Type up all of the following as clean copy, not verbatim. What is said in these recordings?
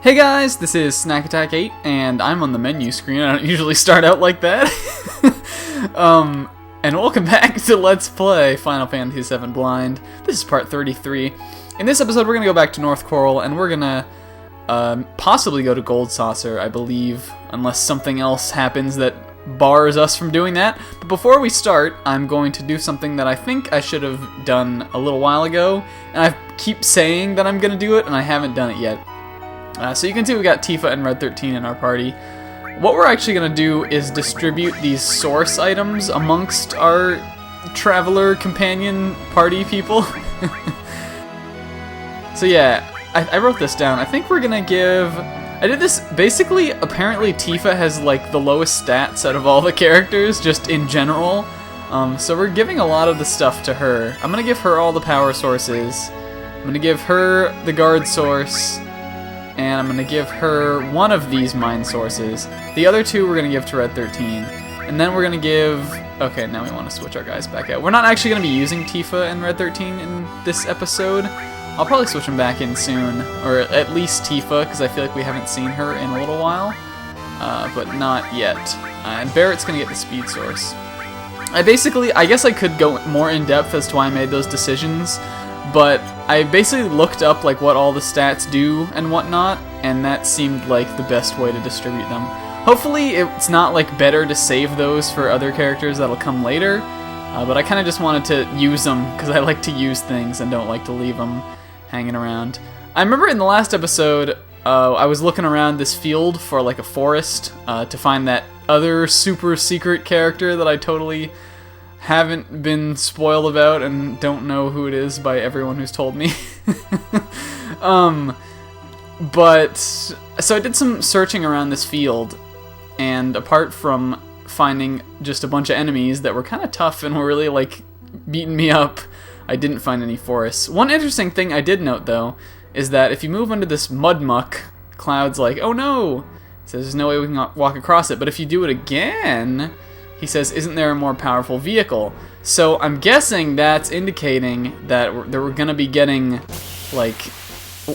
Hey guys, this is Snack Attack 8, and I'm on the menu screen. I don't usually start out like that. And welcome back to Let's Play Final Fantasy VII Blind. This is part 33. In this episode, we're going to go back to North Coral, and we're going to possibly go to Gold Saucer, I believe, unless something else happens that bars us from doing that. But before we start, I'm going to do something that I think I should have done a little while ago, and I keep saying that I'm going to do it, and I haven't done it yet. So you can see we got Tifa and Red 13 in our party. What we're actually going to do is distribute these source items amongst our traveler companion party people. So yeah, I wrote this down. I think we're going to give... I did this, basically, apparently Tifa has like the lowest stats out of all the characters, just in general. So we're giving a lot of the stuff to her. I'm going to give her all the power sources. I'm going to give her the guard source. And I'm going to give her one of these mine sources. The other two we're going to give to Red 13. And then we're going to give... Okay, now we want to switch our guys back out. We're not actually going to be using Tifa and Red 13 in this episode. I'll probably switch them back in soon. Or at least Tifa, because I feel like we haven't seen her in a little while. But not yet. And Barrett's going to get the speed source. I guess I could go more in depth as to why I made those decisions. But I basically looked up like what all the stats do and whatnot, and that seemed like the best way to distribute them. Hopefully it's not like better to save those for other characters that'll come later, but I kind of just wanted to use them because I like to use things and don't like to leave them hanging around. I remember in the last episode, I was looking around this field for like a forest to find that other super secret character that I totally haven't been spoiled about and don't know who it is by everyone who's told me. But so I did some searching around this field, and apart from finding just a bunch of enemies that were kind of tough and were really like beating me up, I didn't find any forests. One interesting thing I did note though is that if you move under this mud muck, Cloud's like, "Oh no!" It says there's no way we can walk across it. But if you do it again, he says, "Isn't there a more powerful vehicle?" So I'm guessing that's indicating that we're going to be getting, like,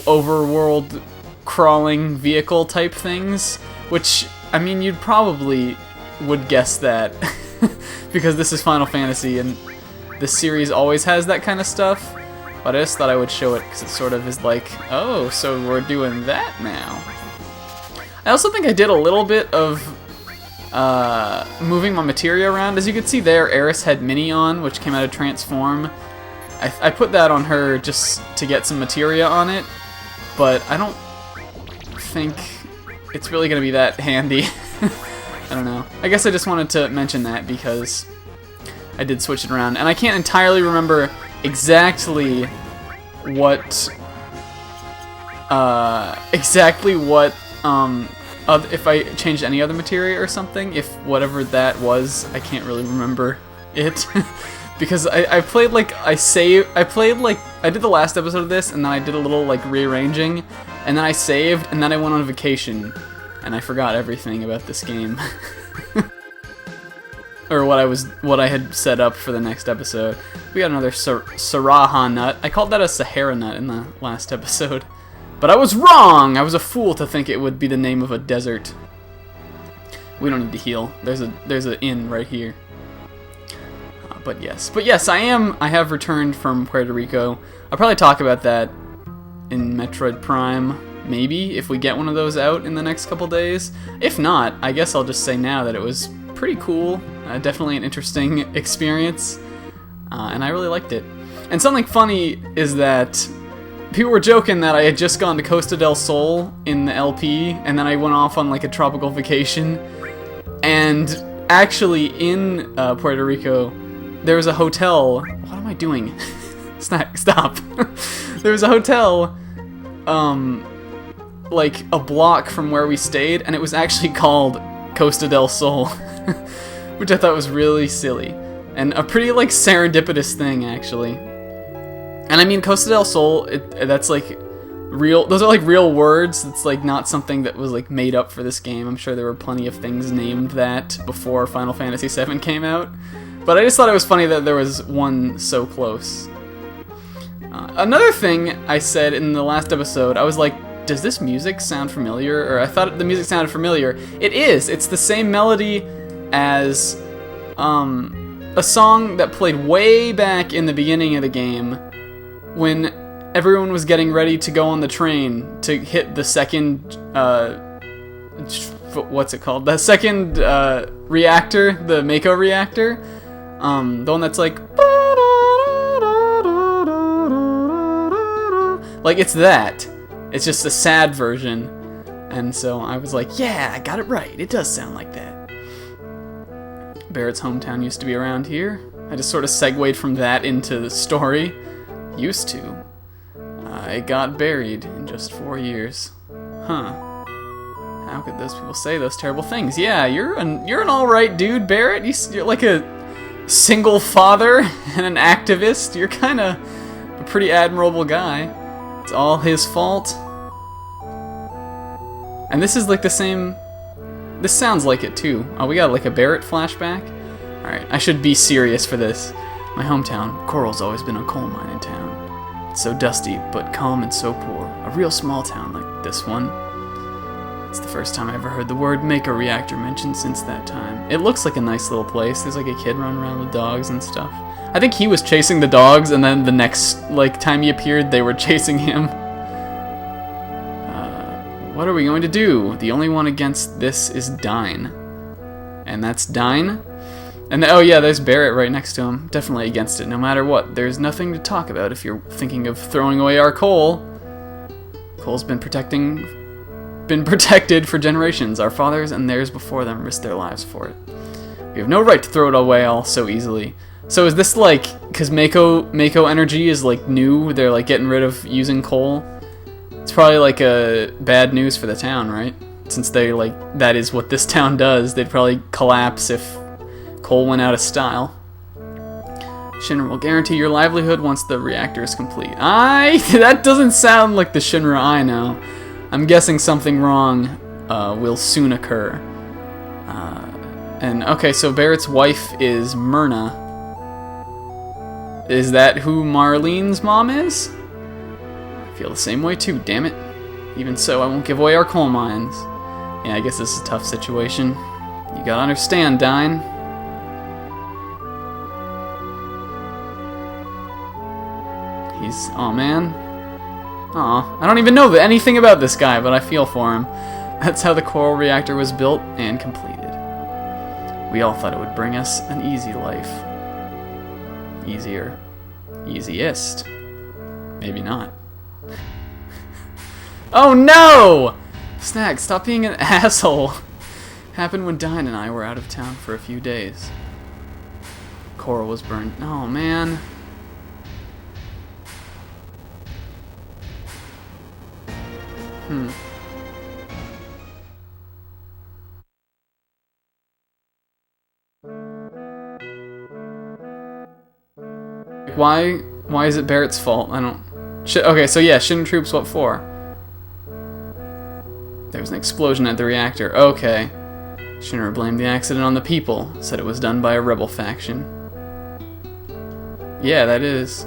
overworld crawling vehicle type things, which, I mean, you'd probably would guess that, because this is Final Fantasy, and this series always has that kind of stuff, but I just thought I would show it, because it sort of is like, oh, so we're doing that now. I also think I did a little bit of moving my materia around. As you can see there, Eris had Mini on, which came out of Transform. I put that on her just to get some materia on it, but I don't think it's really going to be that handy. I don't know. I guess I just wanted to mention that because I did switch it around, and I can't entirely remember exactly what if I changed any other materia or something, if whatever that was, I can't really remember it. Because I did the last episode of this, and then I did a little like rearranging, and then I saved, and then I went on vacation, and I forgot everything about this game. Or what I had set up for the next episode. We got another Saraha nut. I called that a Sahara nut in the last episode. But I was wrong! I was a fool to think it would be the name of a desert. We don't need to heal. There's an inn right here. But yes, I have returned from Puerto Rico. I'll probably talk about that in Metroid Prime, maybe, if we get one of those out in the next couple days. If not, I guess I'll just say now that it was pretty cool. Definitely an interesting experience. And I really liked it. And something funny is that people were joking that I had just gone to Costa del Sol in the LP, and then I went off on like a tropical vacation. And actually in Puerto Rico, there was a hotel. What am I doing? Stop. There was a hotel, like a block from where we stayed, and it was actually called Costa del Sol, which I thought was really silly. And a pretty like serendipitous thing, actually. And I mean, Costa del Sol, that's like real, those are like real words. It's like not something that was like made up for this game. I'm sure there were plenty of things named that before Final Fantasy VII came out. But I just thought it was funny that there was one so close. Another thing I said in the last episode, I was like, does this music sound familiar? Or I thought the music sounded familiar. It is. It's the same melody as a song that played way back in the beginning of the game when everyone was getting ready to go on the train to hit the second, what's it called? The second reactor, the Mako reactor. The one that's like it's that. It's just a sad version. And so I was like, yeah, I got it right. It does sound like that. Barrett's hometown used to be around here. I just sort of segued from that into the story. Used to. I got buried in just 4 years. Huh. How could those people say those terrible things? Yeah, you're an alright dude, Barrett. You're like a single father and an activist. You're kind of a pretty admirable guy. It's all his fault. And this is like the same... This sounds like it too. Oh, we got like a Barrett flashback? Alright, I should be serious for this. My hometown, Coral's always been a coal mine in town. It's so dusty, but calm and so poor. A real small town like this one. It's the first time I ever heard the word Mako reactor mentioned since that time. It looks like a nice little place. There's like a kid running around with dogs and stuff. I think he was chasing the dogs, and then the next time he appeared, they were chasing him. What are we going to do? The only one against this is Dine. And that's Dine? And oh yeah, there's Barrett right next to him. Definitely against it, no matter what. There's nothing to talk about if you're thinking of throwing away our coal. Coal's been protected for generations. Our fathers and theirs before them risked their lives for it. We have no right to throw it away all so easily. So is this like, because Mako energy is like new, they're like getting rid of using coal? It's probably like a bad news for the town, right? Since they like, that is what this town does. They'd probably collapse if coal went out of style. Shinra will guarantee your livelihood once the reactor is complete. That doesn't sound like the Shinra I know. I'm guessing something wrong will soon occur. And okay, so Barrett's wife is Myrna. Is that who Marlene's mom is? I feel the same way too, damn it. Even so, I won't give away our coal mines. Yeah, I guess this is a tough situation. You gotta understand, Dine. Aw, man. Aw, I don't even know anything about this guy, but I feel for him. That's how the coral reactor was built and completed. We all thought it would bring us an easy life. Easier. Easiest. Maybe not. Oh no! Snag, stop being an asshole. Happened when Dine and I were out of town for a few days. Coral was burned. Oh man. Why is it Barrett's fault? I don't... Okay, so yeah, Shinra troops, what for? There was an explosion at the reactor. Okay. Shinra blamed the accident on the people. Said it was done by a rebel faction. Yeah, that is.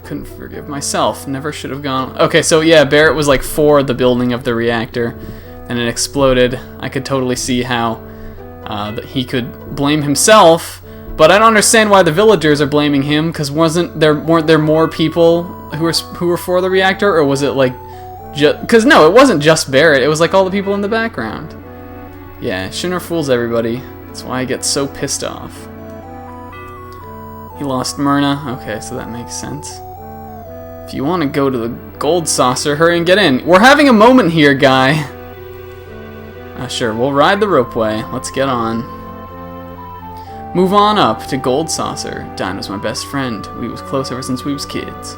Couldn't forgive myself. Never should have gone... Okay, so yeah, Barrett was like for the building of the reactor, and it exploded. I could totally see how that he could blame himself. But I don't understand why the villagers are blaming him, because weren't there more people who were for the reactor, or was it like because no, it wasn't just Barrett, it was like all the people in the background. Yeah, Shinra fools everybody. That's why I get so pissed off. He lost Myrna. Okay, so that makes sense. If you want to go to the gold saucer, hurry and get in. We're having a moment here, guy. Sure, we'll ride the ropeway. Let's get on. Move on up to Gold Saucer. Dine was my best friend. We was close ever since we was kids.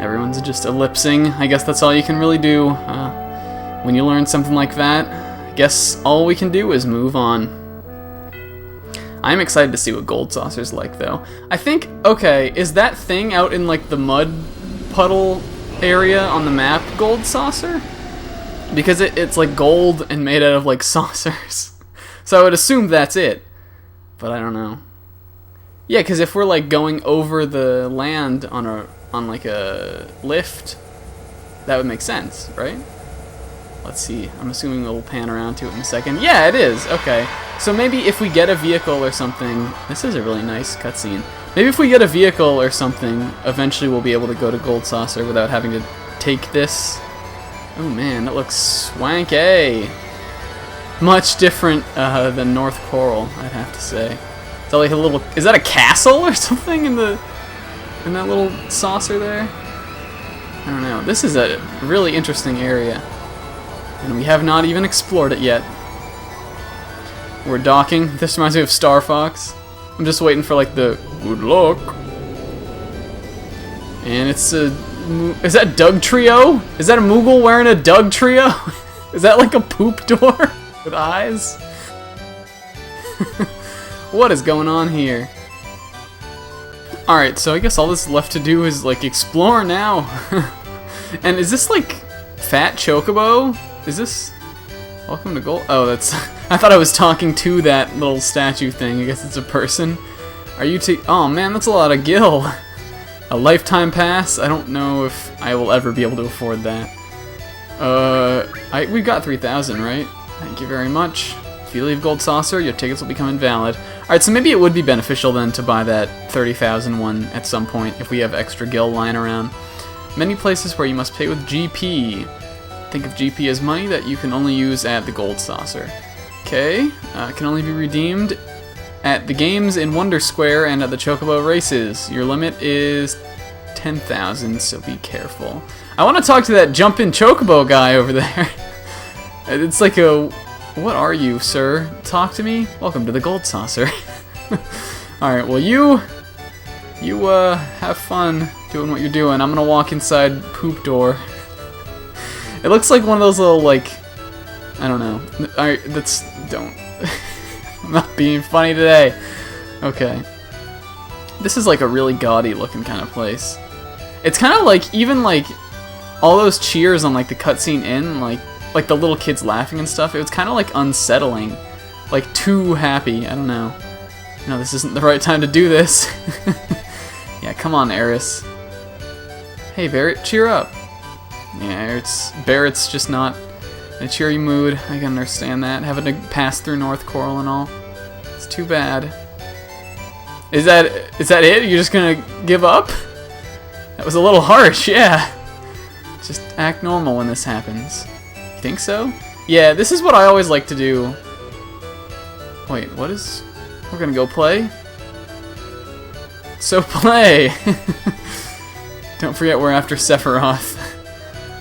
Everyone's just ellipsing. I guess that's all you can really do. When you learn something like that, I guess all we can do is move on. I'm excited to see what Gold Saucer's like, though. I think, okay, is that thing out in, like, the mud puddle area on the map Gold Saucer? Because it's like gold and made out of like saucers. So I would assume that's it. But I don't know. Yeah, because if we're like going over the land on like a lift, that would make sense, right? Let's see. I'm assuming we'll pan around to it in a second. Yeah, it is. Okay. So maybe if we get a vehicle or something... This is a really nice cutscene. Maybe if we get a vehicle or something, eventually we'll be able to go to Gold Saucer without having to take this. Oh man, that looks swanky. Much different than North Coral, I'd have to say. Is that like a little... Is that a castle or something in that little saucer there? I don't know. This is a really interesting area. And we have not even explored it yet. We're docking. This reminds me of Star Fox. I'm just waiting for like the good luck. And it's a... Is that Doug Trio? Is that a Moogle wearing a Doug Trio? Is that like a poop door with eyes? What is going on here? Alright, so I guess all that's left to do is like explore now. And is this like Fat Chocobo? Is this... Welcome to Gold... Oh, that's... I thought I was talking to that little statue thing. I guess it's a person. Are you Oh man, that's a lot of gil. A lifetime pass? I don't know if I will ever be able to afford that. We got 3,000, right? Thank you very much. If you leave Gold Saucer, your tickets will become invalid. Alright, so maybe it would be beneficial then to buy that 30,000 one at some point if we have extra gil lying around. Many places where you must pay with GP. Think of GP as money that you can only use at the Gold Saucer. Okay, can only be redeemed at the games in Wonder Square and at the Chocobo races. Your limit is 10,000, so be careful. I want to talk to that jumping Chocobo guy over there. It's like a... What are you, sir? Talk to me? Welcome to the Gold Saucer. Alright, well you have fun doing what you're doing. I'm gonna walk inside Poop Door. It looks like one of those little, like, I don't know. Alright, don't. I'm not being funny today. Okay. This is like a really gaudy looking kind of place. It's kind of like, even like, all those cheers on like the cutscene in, like the little kids laughing and stuff, it was kind of like unsettling. Like too happy, I don't know. No, this isn't the right time to do this. Yeah, come on, Aeris. Hey, Barret, cheer up. Yeah, Barret's just not in a cheery mood. I can understand that, having to pass through North Coral and all. It's too bad. Is that it? You're just gonna give up? That was a little harsh, yeah. Just act normal when this happens. You think so? Yeah, this is what I always like to do. Wait, what is... We're gonna go play? So play! Don't forget we're after Sephiroth.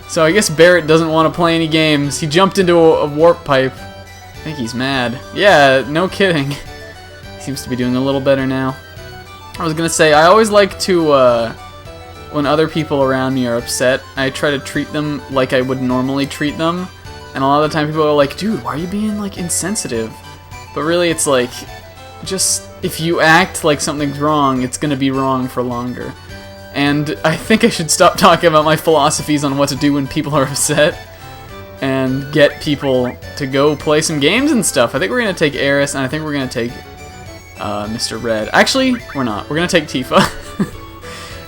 So I guess Barret doesn't want to play any games. He jumped into a warp pipe. I think he's mad. Yeah, no kidding. He seems to be doing a little better now. I was gonna say, I always like to, when other people around me are upset, I try to treat them like I would normally treat them. And a lot of the time people are like, dude, why are you being, like, insensitive? But really it's like, just, if you act like something's wrong, it's gonna be wrong for longer. And I think I should stop talking about my philosophies on what to do when people are upset and get people to go play some games and stuff. I think we're going to take Aeris, and I think we're going to take Mr. Red. Actually, we're not. We're going to take Tifa.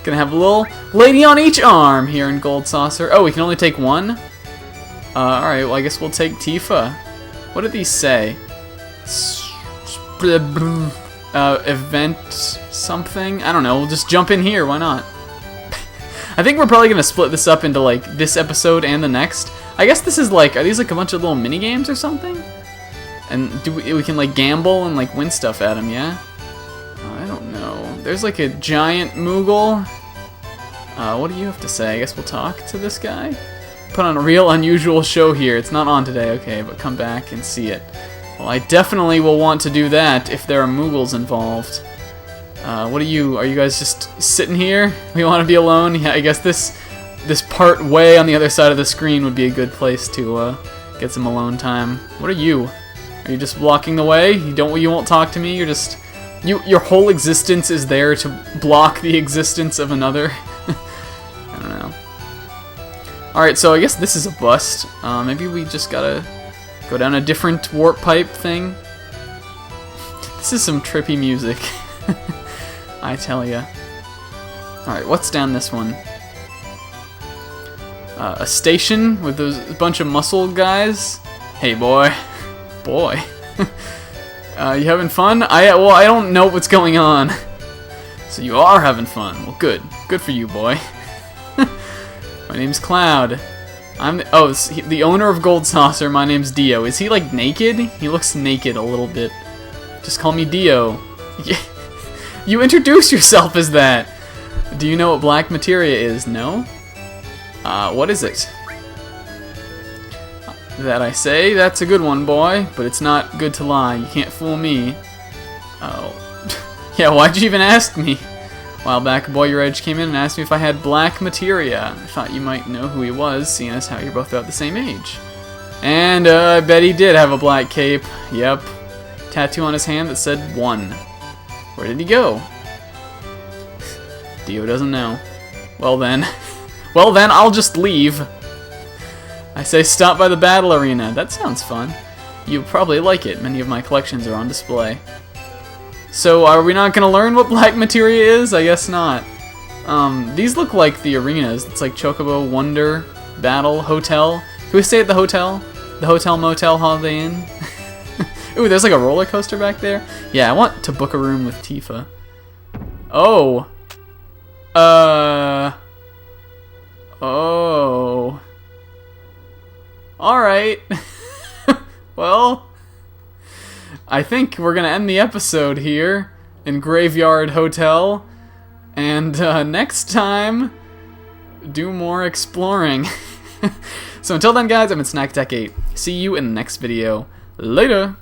Going to have a little lady on each arm here in Gold Saucer. Oh, we can only take one? Alright, well I guess we'll take Tifa. What did these say? Event something? I don't know, we'll just jump in here, why not? I think we're probably gonna split this up into like this episode and the next. I guess this is like, are these like a bunch of little mini games or something? And we can like gamble and like win stuff at them, yeah? I don't know. There's like a giant Moogle. What do you have to say? I guess we'll talk to this guy. Put on a real unusual show here. It's not on today, okay, but come back and see it. Well, I definitely will want to do that if there are Moogles involved. What are you guys just sitting here? We want to be alone? Yeah, I guess this part way on the other side of the screen would be a good place to get some alone time. What are you? Are you just blocking the way? You won't talk to me? You're just... Your whole existence is there to block the existence of another? I don't know. Alright, so I guess this is a bust. Maybe we just gotta go down a different warp pipe thing. This is some trippy music. I tell ya. Alright, what's down this one? A station with those bunch of muscle guys. Hey, boy. Boy. You having fun? Well, I don't know what's going on. So you are having fun. Well, good. Good for you, boy. My name's Cloud. I'm the owner of Gold Saucer. My name's Dio. Is he like naked? He looks naked a little bit. Just call me Dio. You introduce yourself as that. Do you know what black materia is? No? What is it? That I say? That's a good one, boy. But it's not good to lie. You can't fool me. Oh. Yeah, why'd you even ask me? A while back, a boy your age came in and asked me if I had black materia. I thought you might know who he was, seeing as how you're both about the same age. And, I bet he did have a black cape. Yep. Tattoo on his hand that said 1. Where did he go? Dio doesn't know. Well then. Well then, I'll just leave. I say stop by the battle arena. That sounds fun. You'll probably like it. Many of my collections are on display. So, are we not going to learn what black materia is? I guess not. These look like the arenas. It's like Chocobo, Wonder, Battle, Hotel. Can we stay at the hotel? The Hotel Motel Holiday Inn? Ooh, there's like a roller coaster back there. Yeah, I want to book a room with Tifa. Oh. Oh. Alright. Well, I think we're going to end the episode here in Graveyard Hotel. And next time, do more exploring. So until then, guys, I've been Snack Tech 8. See you in the next video. Later!